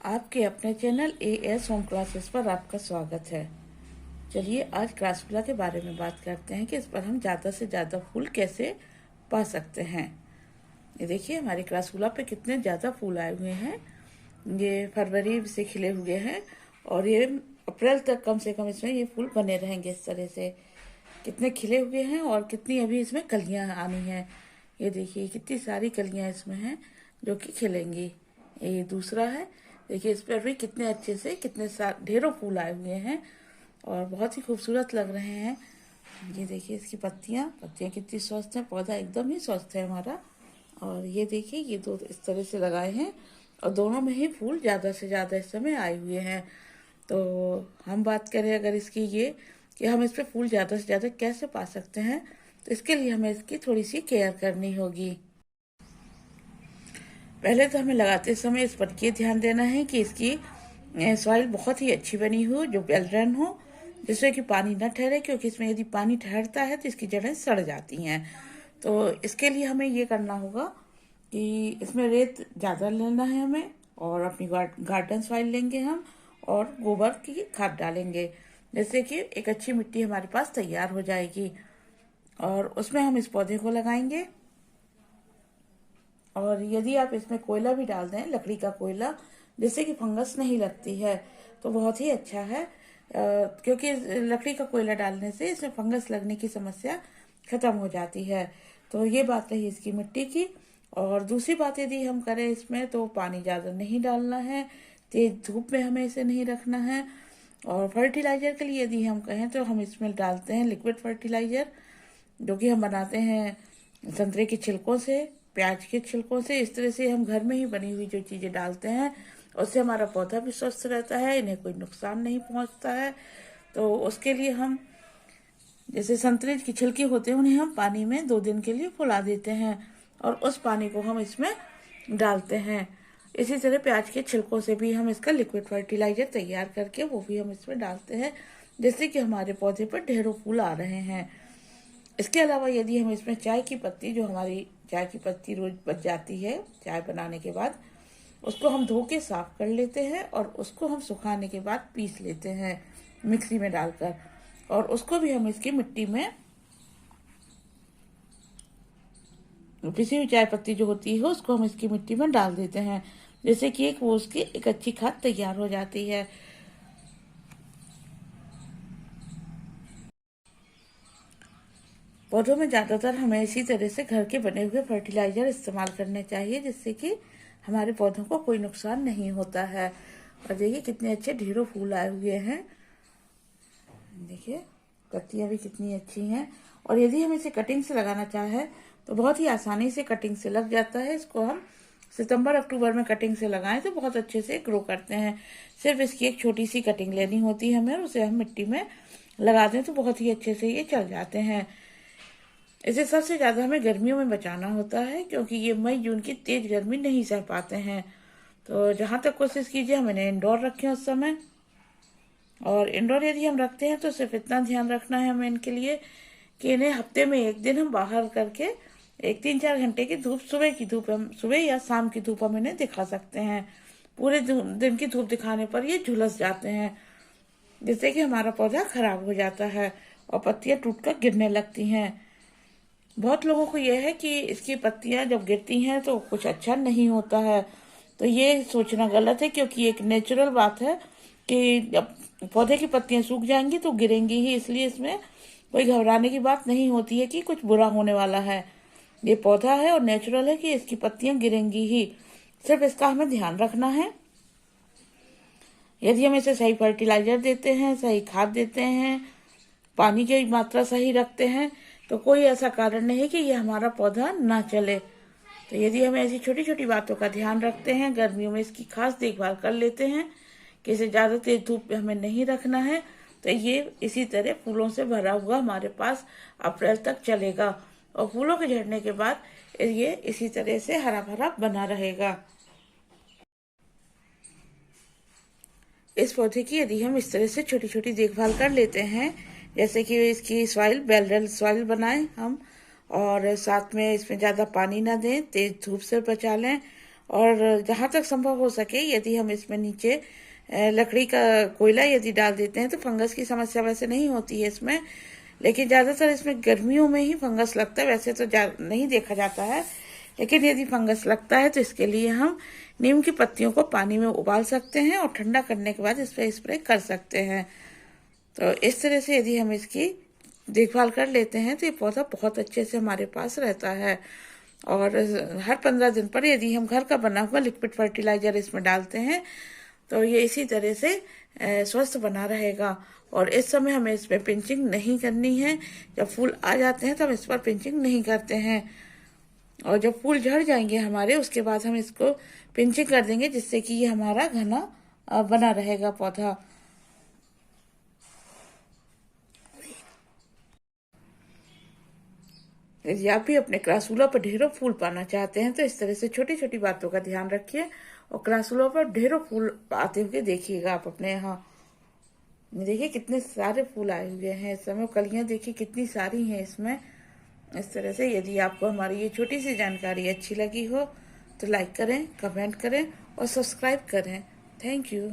आपके अपने channel as home classes पर आपका स्वागत है। चलिए आज क्रासुला के बारे में बात करते हैं कि इस पर हम ज़्यादा से ज़्यादा फूल कैसे पा सकते हैं। ये देखिए हमारे क्रासुला पे कितने ज़्यादा फूल आए हुए हैं। ये फरवरी से खिले हुए हैं और ये अप्रैल तक कम से कम इसमें ये फूल बने रहेंगे। इस तरह से कितने खिले हुए हैं और कितनी अभी इसमें कलियां आनी हैं। ये देखिए कितनी सारी कलियां इसमें हैं जो कि खिलेंगी। ये दूसरा है, देखिए इस पर भी कितने अच्छे से कितने ढेरों फूल आए हुए हैं और बहुत ही खूबसूरत लग रहे हैं। ये देखिए इसकी पत्तियां कितनी स्वस्थ हैं, पौधा एकदम ही स्वस्थ है हमारा। और ये देखिए ये दो इस तरह से लगाए हैं और दोनों में ही फूल ज़्यादा से ज़्यादा इस समय आए हुए हैं। तो हम बात करें अगर इसकी ये कि हम इस पर फूल ज़्यादा से ज़्यादा कैसे पा सकते हैं, तो इसके लिए हमें इसकी थोड़ी सी केयर करनी होगी। पहले तो हमें लगाते समय इस पर ये ध्यान देना है कि इसकी सॉइल बहुत ही अच्छी बनी हो, जो वेल ड्रेन हो, जिससे कि पानी न ठहरे, क्योंकि इसमें यदि पानी ठहरता है तो इसकी जड़ें सड़ जाती हैं। तो इसके लिए हमें ये करना होगा कि इसमें रेत ज़्यादा लेना है हमें, और अपनी गार्डन सॉइल लेंगे हम और गोबर की खाद डालेंगे, जैसे कि एक अच्छी मिट्टी हमारे पास तैयार हो जाएगी। और उसमें हम इस पौधे को लगाएंगे। और यदि आप इसमें कोयला भी डाल दें, लकड़ी का कोयला, जिससे कि फंगस नहीं लगती है, तो बहुत ही अच्छा है। क्योंकि लकड़ी का कोयला डालने से इसमें फंगस लगने की समस्या खत्म हो जाती है। तो ये बात रही इसकी मिट्टी की। और दूसरी बात यदि हम करें इसमें, तो पानी ज़्यादा नहीं डालना है, तेज धूप में हमें इसे नहीं रखना है। और फर्टिलाइजर के लिए यदि हम कहें तो हम इसमें डालते हैं लिक्विड फर्टिलाइजर, जो कि हम बनाते हैं संतरे के छिलकों से, प्याज के छिलकों से। इस तरह से हम घर में ही बनी हुई जो चीज़ें डालते हैं, उससे हमारा पौधा भी स्वस्थ रहता है, इन्हें कोई नुकसान नहीं पहुंचता है। तो उसके लिए हम जैसे संतरे की छिलके होते हैं, उन्हें हम पानी में 2 दिन के लिए फुला देते हैं और उस पानी को हम इसमें डालते हैं। इसी तरह प्याज के छिलकों से भी हम इसका लिक्विड फर्टिलाइजर तैयार करके वो भी हम इसमें डालते हैं, जिससे कि हमारे पौधे पर ढेरों फूल आ रहे हैं। इसके अलावा यदि हम इसमें चाय की पत्ती, जो हमारी चाय की पत्ती रोज बच जाती है चाय बनाने के बाद, उसको हम धो के साफ कर लेते हैं और उसको हम सुखाने के बाद पीस लेते हैं मिक्सी में डालकर, और उसको भी हम इसकी मिट्टी में, पिसी हुई चाय पत्ती जो होती है उसको हम इसकी मिट्टी में डाल देते हैं, जैसे कि वो उसकी एक अच्छी खाद तैयार हो जाती है। पौधों में ज़्यादातर हमें इसी तरह से घर के बने हुए फर्टिलाइजर इस्तेमाल करने चाहिए, जिससे कि हमारे पौधों को कोई नुकसान नहीं होता है। और देखिए कितने अच्छे ढेरों फूल आए हुए हैं। देखिए पत्तियां भी कितनी अच्छी हैं। और यदि हम इसे कटिंग से लगाना चाहें तो बहुत ही आसानी से कटिंग से लग जाता है। इसको हम सितंबर अक्टूबर में कटिंग से लगाएं तो बहुत अच्छे से ग्रो करते हैं। सिर्फ इसकी एक छोटी सी कटिंग लेनी होती है हमें, और उसे हम मिट्टी में लगा दें तो बहुत ही अच्छे से ये चल जाते हैं। इसे सबसे ज़्यादा हमें गर्मियों में बचाना होता है, क्योंकि ये मई जून की तेज गर्मी नहीं सह पाते हैं। तो जहाँ तक कोशिश कीजिए हम इन्हें इंडोर रखें उस समय। और इंडोर यदि हम रखते हैं तो सिर्फ इतना ध्यान रखना है हमें इनके लिए कि इन्हें हफ्ते में एक दिन हम बाहर करके एक 3-4 घंटे की धूप, सुबह की धूप, हम सुबह या शाम की धूप हम इन्हें दिखा सकते हैं। पूरे दिन की धूप दिखाने पर ये झुलस जाते हैं, जिससे कि हमारा पौधा खराब हो जाता है और पत्तियां टूटकर गिरने लगती हैं। बहुत लोगों को यह है कि इसकी पत्तियां जब गिरती हैं तो कुछ अच्छा नहीं होता है, तो ये सोचना गलत है, क्योंकि एक नेचुरल बात है कि जब पौधे की पत्तियां सूख जाएंगी तो गिरेंगी ही। इसलिए इसमें कोई घबराने की बात नहीं होती है कि कुछ बुरा होने वाला है। ये पौधा है और नेचुरल है कि इसकी पत्तियां गिरेंगी ही, सिर्फ इसका हमें ध्यान रखना है। यदि हम इसे सही फर्टिलाइजर देते हैं, सही खाद देते हैं, पानी की मात्रा सही रखते हैं, तो कोई ऐसा कारण नहीं है कि ये हमारा पौधा ना चले। तो यदि हम ऐसी छोटी छोटी बातों का ध्यान रखते हैं, गर्मियों में इसकी खास देखभाल कर लेते हैं कि इसे ज़्यादा तेज धूप में हमें नहीं रखना है, तो ये इसी तरह फूलों से भरा हुआ हमारे पास अप्रैल तक चलेगा। और फूलों के झड़ने के बाद ये इसी तरह से हरा भरा बना रहेगा। इस पौधे की यदि हम इस तरह से छोटी छोटी देखभाल कर लेते हैं, जैसे कि इसकी सॉइल बेलरल सॉइल बनाएं हम, और साथ में इसमें ज़्यादा पानी ना दें, तेज धूप से बचा लें, और जहाँ तक संभव हो सके यदि हम इसमें नीचे लकड़ी का कोयला यदि डाल देते हैं तो फंगस की समस्या वैसे नहीं होती है इसमें, लेकिन ज़्यादातर इसमें गर्मियों में ही फंगस लगता है। वैसे तो नहीं देखा जाता है, लेकिन यदि फंगस लगता है तो इसके लिए हम नीम की पत्तियों को पानी में उबाल सकते हैं और ठंडा करने के बाद इस पर स्प्रे कर सकते हैं। तो इस तरह से यदि हम इसकी देखभाल कर लेते हैं तो ये पौधा बहुत अच्छे से हमारे पास रहता है। और हर 15 दिन पर यदि हम घर का बना हुआ लिक्विड फर्टिलाइजर इसमें डालते हैं तो ये इसी तरह से स्वस्थ बना रहेगा। और इस समय हमें इसमें पिंचिंग नहीं करनी है। जब फूल आ जाते हैं तो हम इस पर पिंचिंग नहीं करते हैं, और जब फूल झड़ जाएंगे हमारे उसके बाद हम इसको पिंचिंग कर देंगे, जिससे कि ये हमारा घना बना रहेगा पौधा। यदि आप भी अपने क्रासूला पर ढेरों फूल पाना चाहते हैं तो इस तरह से छोटी छोटी बातों का ध्यान रखिए और क्रासूला पर ढेरों फूल आते हुए देखिएगा आप अपने यहाँ। देखिए कितने सारे फूल आए हुए हैं इस समय, कलियां देखिए कितनी सारी हैं इसमें। इस तरह से यदि आपको हमारी ये छोटी सी जानकारी अच्छी लगी हो तो लाइक करें, कमेंट करें और सब्सक्राइब करें। Thank you.